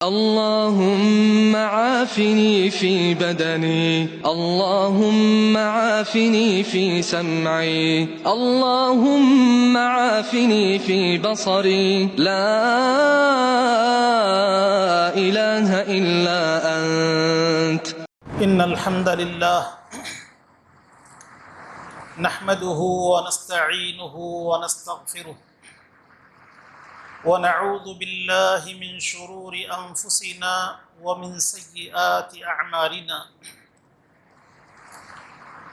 اللهم عافني في بدني، اللهم عافني في سمعي، اللهم عافني في بصري، لا إله إلا أنت. إن الحمد لله نحمده ونستعينه ونستغفره ونعوذ بالله من شرور أنفسنا ومن سيئات أعمالنا.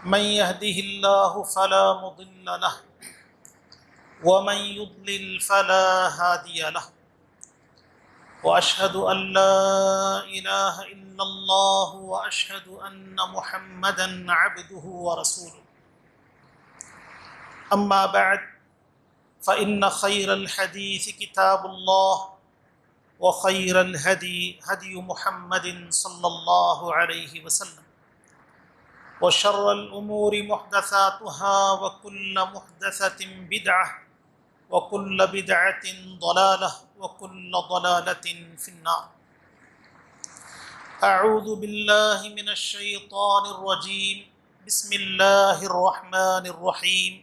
من يهده الله فلا مضل له ومن يضلل فلا هادي له، وأشهد أن لا إله إلا الله وأشهد أن محمدا عبده ورسوله. أما بعد، فإن خير الحديث كتاب الله، وخير الهدي هدي محمد صلى الله عليه وسلم، وشر الأمور محدثاتها، وكل محدثة بدعة، وكل بدعة ضلالة، وكل ضلالة في النار. أعوذ بالله من الشيطان الرجيم. بسم الله الرحمن الرحيم.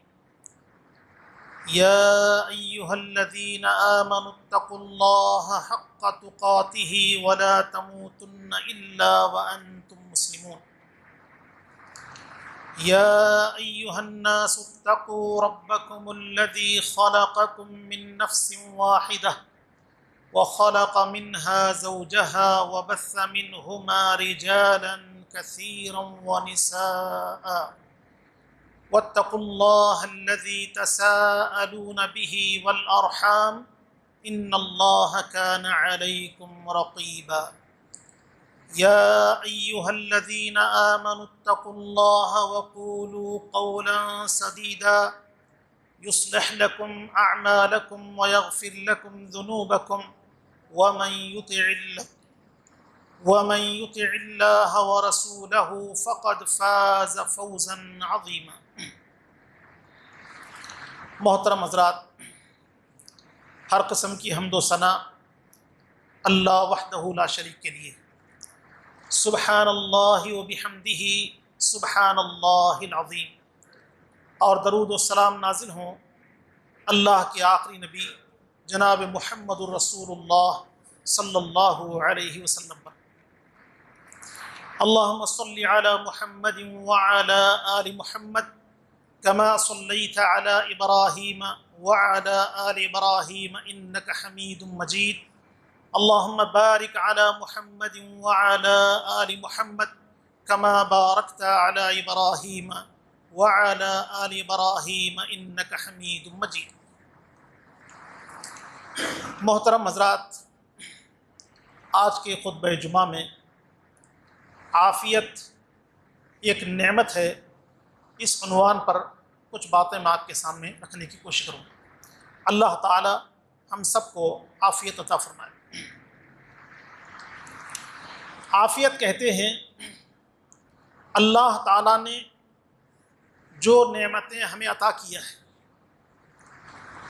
يا أيها الذين آمنوا اتقوا الله حق تقاته ولا تموتن إلا وأنتم مسلمون. يا أيها الناس اتقوا ربكم الذي خلقكم من نفس واحدة وخلق منها زوجها وبث منهما رجالا كثيرا ونساء، واتقوا الله الذي تساءلون به والأرحام إن الله كان عليكم رقيبا. يا أيها الذين آمنوا اتقوا الله وقولوا قولا سديدا يصلح لكم أعمالكم ويغفر لكم ذنوبكم، ومن يطع الله ورسوله فقد فاز فوزا عظيما. محترم حضرات، ہر قسم کی حمد و ثنا اللہ وحدہ لا شریک کے لیے. سبحان اللہ و بحمدہ سبحان اللہ العظیم. اور درود و سلام نازل ہوں اللہ کے آخری نبی جناب محمد الرسول اللہ صلی اللہ علیہ وسلم پر. اللہم صلی علی محمد وعلی آل محمد كما صليت على إبراهيم وعلى آل إبراهيم إنك حميد مجيد. اللهم بارك على محمد وعلى آل محمد كما باركت على إبراهيم وعلى آل إبراهيم إنك حميد مجيد. محترم حضرات، آج کے خطبہ جمعہ میں عافیت ایک نعمت ہے، اس عنوان پر کچھ باتیں میں آپ کے سامنے رکھنے کی کوشش کروں. اللہ تعالی ہم سب کو عافیت عطا فرمائے. عافیت کہتے ہیں اللہ تعالیٰ نے جو نعمتیں ہمیں عطا کیا ہے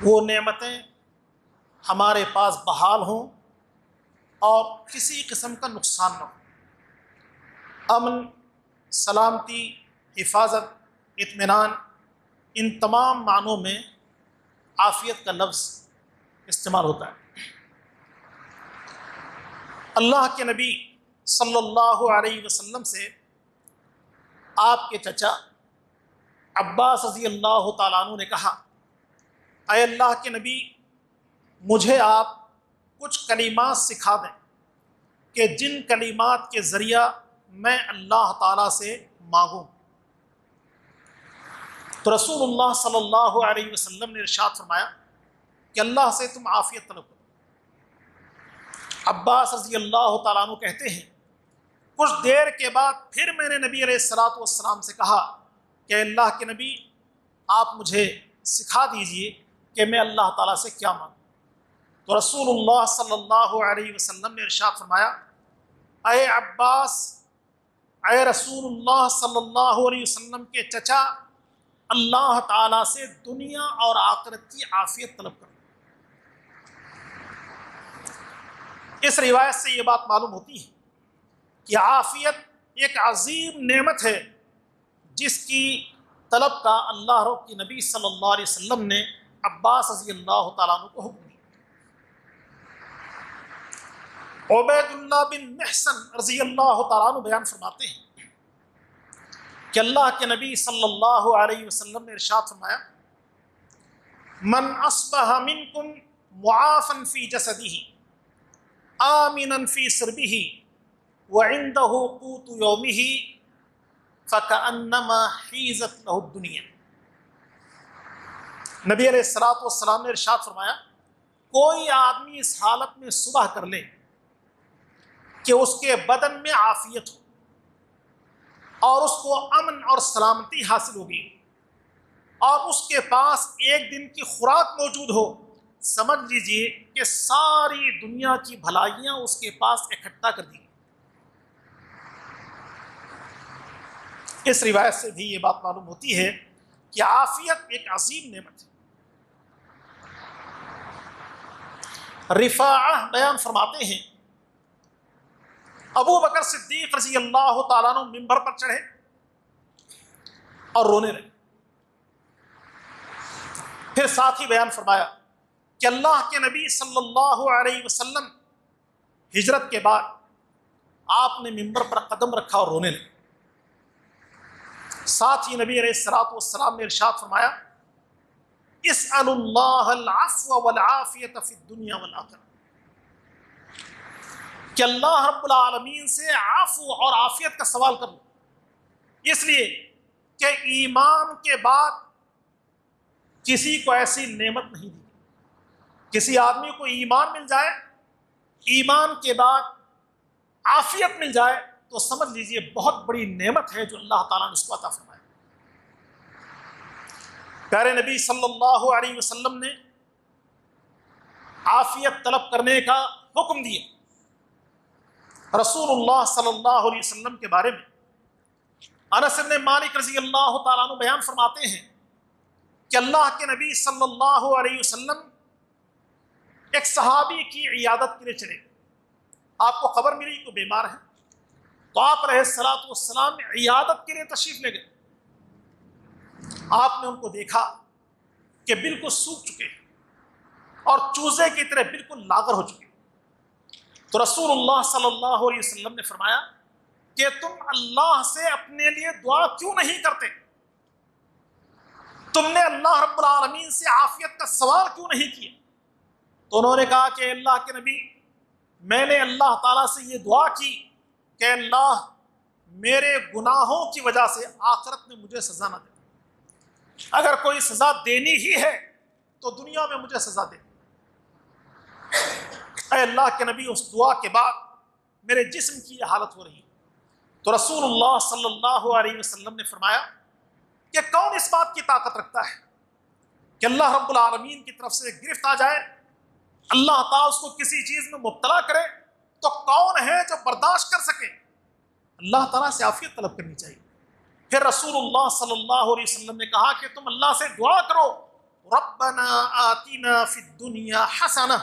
وہ نعمتیں ہمارے پاس بحال ہوں اور کسی قسم کا نقصان نہ ہو. امن، سلامتی، حفاظت، اطمینان، ان تمام معنوں میں عافیت کا لفظ استعمال ہوتا ہے. اللہ کے نبی صلی اللہ علیہ وسلم سے آپ کے چچا عباس رضی اللہ تعالیٰ عنہ نے کہا، اے اللہ کے نبی، مجھے آپ کچھ کلمات سکھا دیں کہ جن کلمات کے ذریعہ میں اللہ تعالیٰ سے مانگوں. تو رسول اللہ صلی اللہ علیہ وسلم نے ارشاد فرمایا کہ اللہ سے تم عافیت طلب کرو. عباس رضی اللہ تعالیٰ عنہ کہتے ہیں کچھ دیر کے بعد پھر میں نے نبی علیہ الصلوۃ والسلام سے کہا کہ اللہ کے نبی، آپ مجھے سکھا دیجئے کہ میں اللہ تعالیٰ سے کیا مانگوں. تو رسول اللہ صلی اللہ علیہ وسلم نے ارشاد فرمایا، اے عباس، اے رسول اللہ صلی اللہ علیہ وسلم کے چچا، اللہ تعالیٰ سے دنیا اور آخرت کی عافیت طلب کرو. اس روایت سے یہ بات معلوم ہوتی ہے کہ عافیت ایک عظیم نعمت ہے جس کی طلب کا اللہ رب کی نبی صلی اللہ علیہ وسلم نے عباس رضی اللہ تعالیٰ عنہ کو حکم دیا۔ عبید اللہ بن محسن رضی اللہ تعالیٰ عنہ بیان فرماتے ہیں کہ اللہ کے نبی صلی اللہ علیہ وسلم نے ارشاد فرمایا، من اصبح منکم معافا فی جسدہ آمنا فی سربہ وعنده قوت یومہ فکأنما حیزت لہ الدنیا۔ نبی علیہ الصلوۃ والسلام نے ارشاد فرمایا، کوئی آدمی اس حالت میں صبح کر لے کہ اس کے بدن میں عافیت ہو اور اس کو امن اور سلامتی حاصل ہوگی اور اس کے پاس ایک دن کی خوراک موجود ہو، سمجھ لیجئے کہ ساری دنیا کی بھلائیاں اس کے پاس اکٹھا کر دی۔ اس روایت سے بھی یہ بات معلوم ہوتی ہے کہ عافیت ایک عظیم نعمت ہے۔ رفاعہ بیان فرماتے ہیں، ابو بکر صدیق رضی اللہ تعالیٰ عنہ منبر پر چڑھے اور رونے لگے۔ پھر ساتھ ہی بیان فرمایا کہ اللہ کے نبی صلی اللہ علیہ وسلم ہجرت کے بعد آپ نے منبر پر قدم رکھا اور رونے لگے۔ ساتھ ہی نبی علیہ الصلوۃ والسلام نے ارشاد فرمایا، اسأل اللہ العفو والعافیۃ فی الدنیا والآخرہ، کہ اللہ رب العالمین سے عفو اور عافیت کا سوال کرو، اس لیے کہ ایمان کے بعد کسی کو ایسی نعمت نہیں دی۔ کسی آدمی کو ایمان مل جائے، ایمان کے بعد عافیت مل جائے تو سمجھ لیجئے بہت بڑی نعمت ہے جو اللہ تعالیٰ نے اس کو عطا فرمایا۔ پیارے نبی صلی اللہ علیہ وسلم نے عافیت طلب کرنے کا حکم دیا۔ رسول اللہ صلی اللہ علیہ وسلم کے بارے میں انس بن مالک رضی اللہ تعالیٰ عنہ بیان فرماتے ہیں کہ اللہ کے نبی صلی اللہ علیہ وسلم ایک صحابی کی عیادت کے لیے چلے۔ آپ کو خبر ملی کہ بیمار ہے، تو آپ علیہ الصلوۃ والسلام عیادت کے لیے تشریف لے گئے۔ آپ نے ان کو دیکھا کہ بالکل سوکھ چکے اور چوزے کی طرح بالکل لاغر ہو چکے۔ تو رسول اللہ صلی اللہ علیہ وسلم نے فرمایا کہ تم اللہ سے اپنے لیے دعا کیوں نہیں کرتے؟ تم نے اللہ رب العالمین سے عافیت کا سوال کیوں نہیں کیا؟ تو انہوں نے کہا کہ اللہ کے نبی، میں نے اللہ تعالیٰ سے یہ دعا کی کہ اللہ میرے گناہوں کی وجہ سے آخرت میں مجھے سزا نہ دے، اگر کوئی سزا دینی ہی ہے تو دنیا میں مجھے سزا دے۔ اے اللہ کے نبی، اس دعا کے بعد میرے جسم کی یہ حالت ہو رہی ہے۔ تو رسول اللہ صلی اللہ علیہ وسلم نے فرمایا کہ کون اس بات کی طاقت رکھتا ہے کہ اللہ رب العالمین کی طرف سے گرفت آ جائے، اللہ تعالیٰ اس کو کسی چیز میں مبتلا کرے، تو کون ہے جو برداشت کر سکے؟ اللہ تعالیٰ سے عافیت طلب کرنی چاہیے۔ پھر رسول اللہ صلی اللہ علیہ وسلم نے کہا کہ تم اللہ سے دعا کرو، ربنا آتنا فی الدنیا حسنہ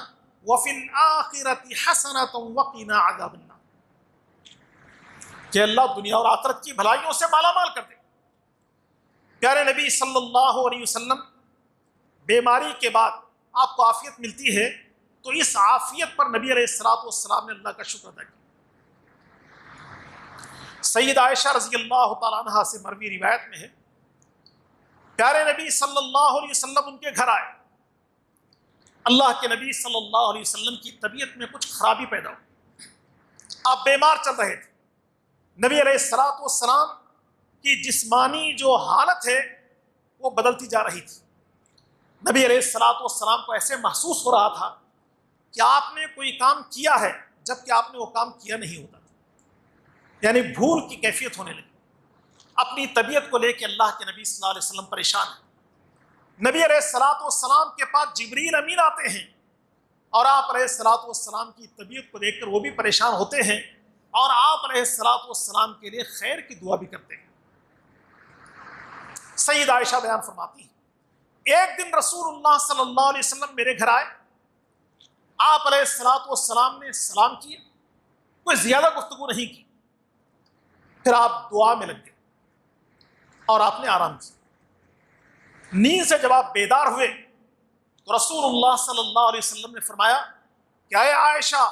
وفی الآخرۃ حسنۃ وقنا عذاب النار، کہ اللہ دنیا اور آخرت کی بھلائیوں سے مالا مال کر دے۔ پیارے نبی صلی اللہ علیہ وسلم بیماری کے بعد آپ کو عافیت ملتی ہے، تو اس عافیت پر نبی علیہ الصلوۃ والسلام نے اللہ کا شکر ادا کیا۔ سید عائشہ رضی اللہ تعالیٰ عنہ سے مروی روایت میں ہے، پیارے نبی صلی اللہ علیہ وسلم ان کے گھر آئے۔ اللہ کے نبی صلی اللہ علیہ وسلم کی طبیعت میں کچھ خرابی پیدا ہوئی، آپ بیمار چل رہے تھے۔ نبی علیہ الصلوۃ والسلام کی جسمانی جو حالت ہے وہ بدلتی جا رہی تھی۔ نبی علیہ الصلوۃ والسلام کو ایسے محسوس ہو رہا تھا کہ آپ نے کوئی کام کیا ہے جبکہ آپ نے وہ کام کیا نہیں ہوتا تھا، یعنی بھول کی کیفیت ہونے لگی۔ اپنی طبیعت کو لے کے اللہ کے نبی صلی اللہ علیہ وسلم پریشان ہیں۔ نبی علیہ الصلوۃ والسلام کے پاس جبریل امین آتے ہیں اور آپ علیہ الصلوۃ والسلام کی طبیعت کو دیکھ کر وہ بھی پریشان ہوتے ہیں اور آپ علیہ الصلوۃ والسلام کے لیے خیر کی دعا بھی کرتے ہیں۔ سید عائشہ بیان فرماتی ہیں، ایک دن رسول اللہ صلی اللہ علیہ وسلم میرے گھر آئے آپ علیہ الصلوۃ والسلام نے سلام کیا، کوئی زیادہ گفتگو نہیں کی، پھر آپ دعا میں لگ گئے اور آپ نے آرام کیا۔ نیند سے جب آپ بیدار ہوئے تو رسول اللہ صلی اللہ علیہ وسلم نے فرمایا کہ اے عائشہ،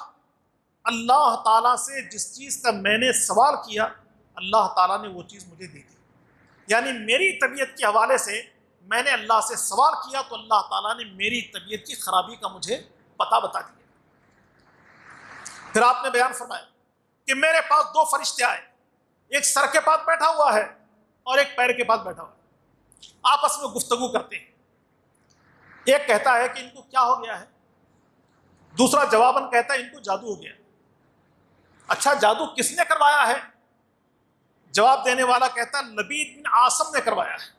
اللہ تعالیٰ سے جس چیز کا میں نے سوال کیا اللہ تعالیٰ نے وہ چیز مجھے دے دی، یعنی میری طبیعت کے حوالے سے میں نے اللہ سے سوال کیا تو اللہ تعالیٰ نے میری طبیعت کی خرابی کا مجھے پتہ بتا دیا۔ پھر آپ نے بیان فرمایا کہ میرے پاس دو فرشتے آئے، ایک سر کے پاس بیٹھا ہوا ہے اور ایک پیر کے پاس بیٹھا ہوا ہے، آپس میں گفتگو کرتے ہیں۔ ایک کہتا ہے کہ ان کو کیا ہو گیا ہے، دوسرا جواباً کہتا ہے ان کو جادو ہو گیا۔ اچھا جادو کس نے کروایا ہے؟ جواب دینے والا کہتا ہے لبید بن عاصم نے کروایا ہے۔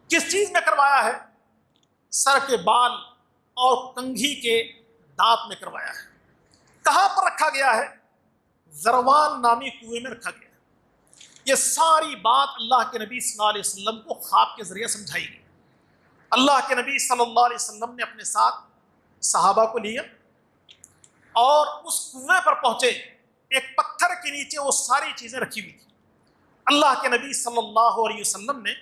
کس چیز میں کروایا ہے؟ سر کے بال اور کنگھی کے دانت میں کروایا ہے۔ کہاں پر رکھا گیا ہے؟ ذروان نامی کنویں میں رکھا گیا ہے۔ یہ ساری بات اللہ کے نبی صلی اللہ علیہ وسلم کو خواب کے ذریعے سمجھائی گئی۔ اللہ کے نبی صلی اللہ علیہ وسلم نے اپنے ساتھ صحابہ کو لیا اور اس کنویں پر پہنچے، ایک پتھر کے نیچے وہ ساری چیزیں رکھی ہوئی تھی۔ اللہ کے نبی صلی اللہ علیہ وسلم نے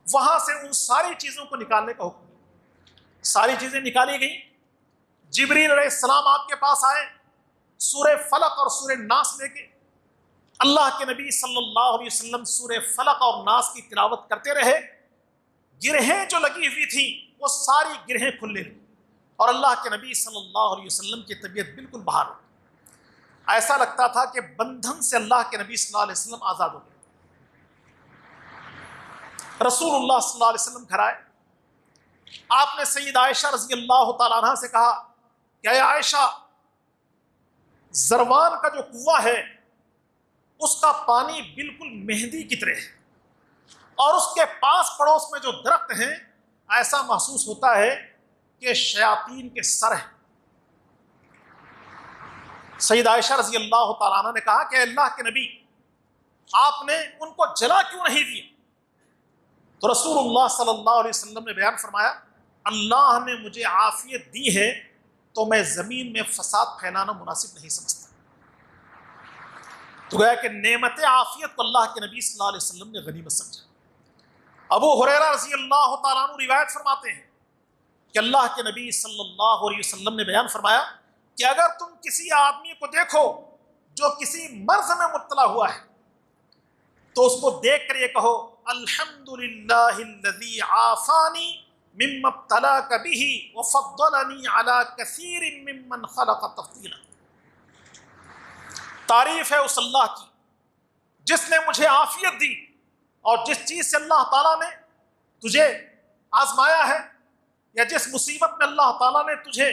وہاں سے ان ساری چیزوں کو نکالنے کا حکم دیا۔ ساری چیزیں نکالی گئیں۔ جبریل علیہ السلام آپ کے پاس آئے، سورہ فلق اور سورہ ناس لے کے۔ اللہ کے نبی صلی اللہ علیہ وسلم سورہ فلق اور ناس کی تلاوت کرتے رہے، گرہیں جو لگی ہوئی تھیں وہ ساری گرہیں کھلنے لگیں اور اللہ کے نبی صلی اللہ علیہ وسلم کی طبیعت بالکل بحال ہو گئی۔ ایسا لگتا تھا کہ بندھن سے اللہ کے نبی صلی اللہ علیہ وسلم آزاد ہو گئے۔ رسول اللہ صلی اللہ علیہ وسلم گھر آئے، آپ نے سید عائشہ رضی اللہ تعالیٰ عنہ سے کہا کہ اے عائشہ، ذروان کا جو کنواں ہے اس کا پانی بالکل مہندی کی طرح ہے اور اس کے پاس پڑوس میں جو درخت ہیں ایسا محسوس ہوتا ہے کہ شیاطین کے سر ہیں۔ سید عائشہ رضی اللہ تعالیٰ عنہ نے کہا کہ اللہ کے نبی، آپ نے ان کو جلا کیوں نہیں دیا؟ تو رسول اللہ صلی اللہ علیہ وسلم نے بیان فرمایا اللہ نے مجھے عافیت دی ہے تو میں زمین میں فساد پھیلانا مناسب نہیں سمجھتا۔ تو گویا کہ نعمت عافیت کو اللہ کے نبی صلی اللہ علیہ وسلم نے غنیمت سمجھا۔ ابو ہریرہ رضی اللہ تعالیٰ عنہ روایت فرماتے ہیں کہ اللہ کے نبی صلی اللہ علیہ وسلم نے بیان فرمایا کہ اگر تم کسی آدمی کو دیکھو جو کسی مرض میں مبتلا ہوا ہے تو اس کو دیکھ کر یہ کہو الحمدللہ الذی عافانی مما ابتلاک بہ وفضلنی علی کثیر ممن خلق تفضیلا۔ تعریف ہے اس اللہ کی جس نے مجھے عافیت دی اور جس چیز سے اللہ تعالیٰ نے تجھے آزمایا ہے یا جس مصیبت میں اللہ تعالیٰ نے تجھے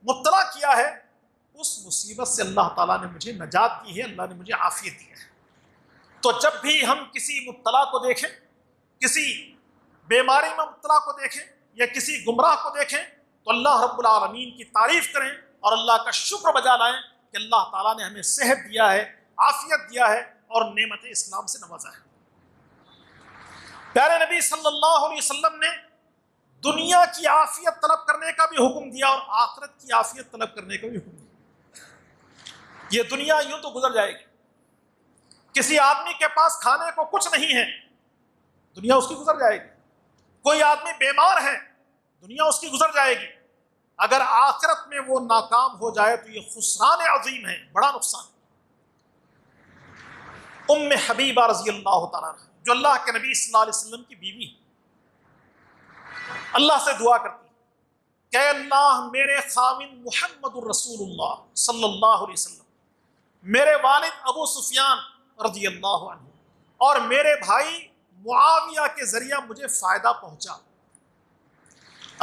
مبتلا کیا ہے اس مصیبت سے اللہ تعالیٰ نے مجھے نجات دی ہے، اللہ نے مجھے عافیت دی ہے۔ تو جب بھی ہم کسی مبتلا کو دیکھیں، کسی بیماری میں مبتلا کو دیکھیں یا کسی گمراہ کو دیکھیں تو اللہ رب العالمین کی تعریف کریں اور اللہ کا شکر بجا لائیں کہ اللہ تعالیٰ نے ہمیں صحت دیا ہے، عافیت دیا ہے اور نعمت اسلام سے نوازا ہے۔ پیارے نبی صلی اللہ علیہ وسلم نے دنیا کی عافیت طلب کرنے کا بھی حکم دیا اور آخرت کی عافیت طلب کرنے کا بھی حکم دیا۔ یہ دنیا یوں تو گزر جائے گی، کسی آدمی کے پاس کھانے کو کچھ نہیں ہے، دنیا اس کی گزر جائے گی۔ کوئی آدمی بیمار ہے، دنیا اس کی گزر جائے گی۔ اگر آخرت میں وہ ناکام ہو جائے تو یہ خسران عظیم ہے، بڑا نقصان۔ ام حبیبہ رضی اللہ تعالیٰ عنہ جو اللہ کے نبی صلی اللہ علیہ وسلم کی بیوی ہے، اللہ سے دعا کرتی کہ اے اللہ میرے خاوند محمد الرسول اللہ صلی اللہ علیہ وسلم، میرے والد ابو سفیان رضی اللہ عنہ اور میرے بھائی معاویہ کے ذریعہ مجھے فائدہ پہنچا۔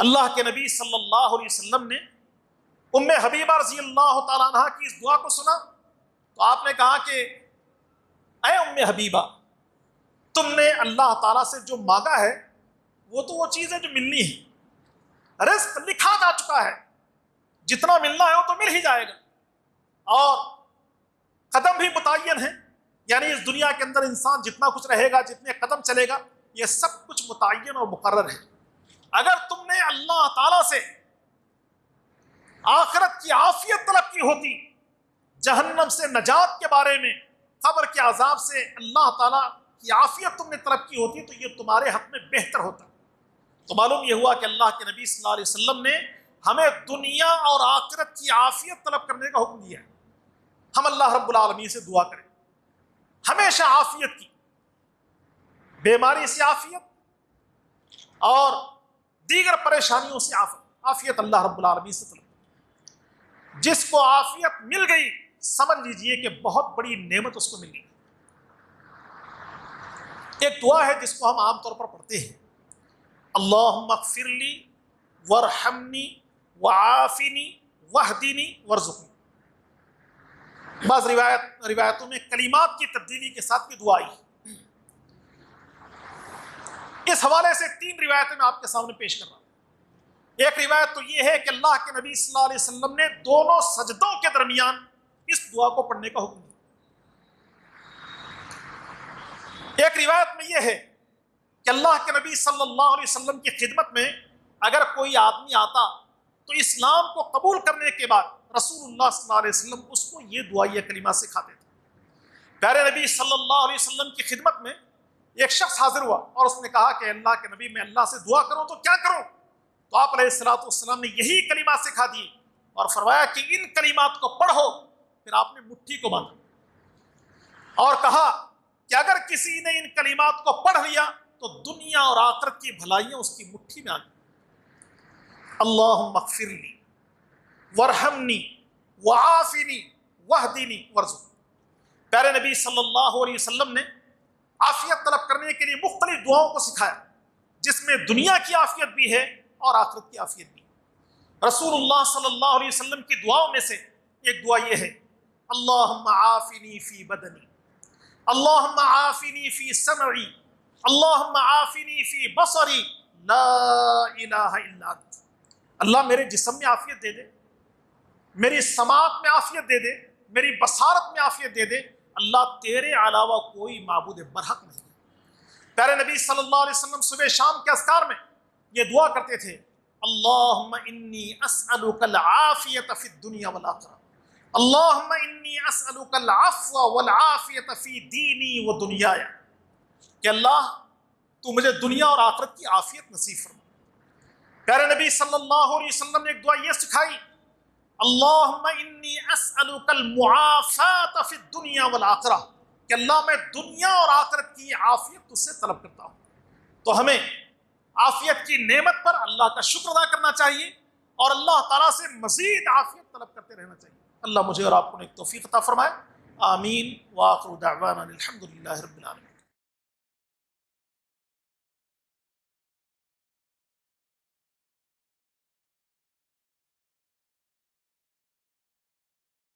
اللہ کے نبی صلی اللہ علیہ وسلم نے ام حبیبہ رضی اللہ تعالیٰ عنہ کی اس دعا کو سنا تو آپ نے کہا کہ اے ام حبیبہ، تم نے اللہ تعالیٰ سے جو مانگا ہے وہ تو وہ چیز ہے جو ملنی ہے، رزق لکھا جا چکا ہے، جتنا ملنا ہے وہ تو مل ہی جائے گا اور قدم بھی متعین ہے، یعنی اس دنیا کے اندر انسان جتنا کچھ رہے گا، جتنے قدم چلے گا، یہ سب کچھ متعین اور مقرر ہے۔ اگر تم نے اللہ تعالیٰ سے آخرت کی عافیت طلب کی ہوتی، جہنم سے نجات کے بارے میں، قبر کے عذاب سے اللہ تعالیٰ کی عافیت تم نے طلب کی ہوتی تو یہ تمہارے حق میں بہتر ہوتا۔ تو معلوم یہ ہوا کہ اللہ کے نبی صلی اللہ علیہ وسلم نے ہمیں دنیا اور آخرت کی عافیت طلب کرنے کا حکم دیا ہے۔ ہم اللہ رب العالمین سے دعا کریں ہمیشہ عافیت کی، بیماری سے عافیت اور دیگر پریشانیوں سے عافیت اللہ رب العالمین سے طلب۔ جس کو عافیت مل گئی سمجھ لیجئے کہ بہت بڑی نعمت اس کو مل گئی۔ ایک دعا ہے جس کو ہم عام طور پر پڑھتے ہیں، اللہم اغفر لی وارحمنی وعافنی واہدنی وارزقنی۔ بعض روایتوں میں کلمات کی تبدیلی کے ساتھ بھی دعا آئی۔ اس حوالے سے 3 روایتیں میں آپ کے سامنے پیش کر رہا ہوں۔ ایک روایت تو یہ ہے کہ اللہ کے نبی صلی اللہ علیہ وسلم نے دونوں سجدوں کے درمیان اس دعا کو پڑھنے کا حکم دیا۔ ایک روایت میں یہ ہے کہ اللہ کے نبی صلی اللہ علیہ وسلم کی خدمت میں اگر کوئی آدمی آتا تو اسلام کو قبول کرنے کے بعد رسول اللہ صلی اللہ علیہ وسلم اس کو یہ دعائیہ کلمہ سکھاتے تھے۔ پیارے نبی صلی اللہ علیہ وسلم کی خدمت میں ایک شخص حاضر ہوا اور اس نے کہا کہ اللہ کے نبی میں اللہ سے دعا کروں تو کیا کروں؟ تو آپ علیہ السلام نے یہی کلمات سکھا دیے اور فرمایا کہ ان کلمات کو پڑھو۔ پھر آپ نے مٹھی کو باندھا اور کہا کہ اگر کسی نے ان کلمات کو پڑھ لیا تو دنیا اور آخرت کی بھلائیاں اس کی مٹھی میں آ گئی۔ اللہم اغفر لی وارحمنی وعافنی واہدنی وارزقنی۔ پیارے نبی صلی اللہ علیہ وسلم نے عافیت طلب کرنے کے لیے مختلف دعاؤں کو سکھایا جس میں دنیا کی عافیت بھی ہے اور آخرت کی عافیت بھی ہے۔ رسول اللہ صلی اللہ علیہ وسلم کی دعاؤں میں سے ایک دعا یہ ہے، اللہم عافنی فی بدنی، اللہم عافنی فی سمعی، اللہم عافنی فی بصری، لا الہ الا انت۔ اللہ میرے جسم میں عافیت دے دے، میری سماعت میں عافیت دے دے، میری بصارت میں عافیت دے دے، اللہ تیرے علاوہ کوئی معبود برحق نہیں۔ پیارے نبی صلی اللہ علیہ وسلم صبح شام کے اذکار میں یہ دعا کرتے تھے، اللہم انی اسألک العافیت فی الدنیا والآخرہ، اللہم انی اسألک العفو والعافیت فی دینی و دنیایا، کہ اللہ تو مجھے دنیا اور آخرت کی عافیت نصیب فرما۔ پیارے نبی صلی اللہ علیہ وسلم نے ایک دعا یہ سکھائی، اللہم انی اسألک المعافات فی الدنیا والآخرہ، کہ اللہ میں دنیا اور آخرت کی عافیت تجھ سے طلب کرتا ہوں۔ تو ہمیں عافیت کی نعمت پر اللہ کا شکر ادا کرنا چاہیے اور اللہ تعالیٰ سے مزید عافیت طلب کرتے رہنا چاہیے۔ اللہ مجھے اور آپ کو ایک توفیق عطا فرمائے، آمین، وآخر دعوانا الحمدللہ رب العالمین۔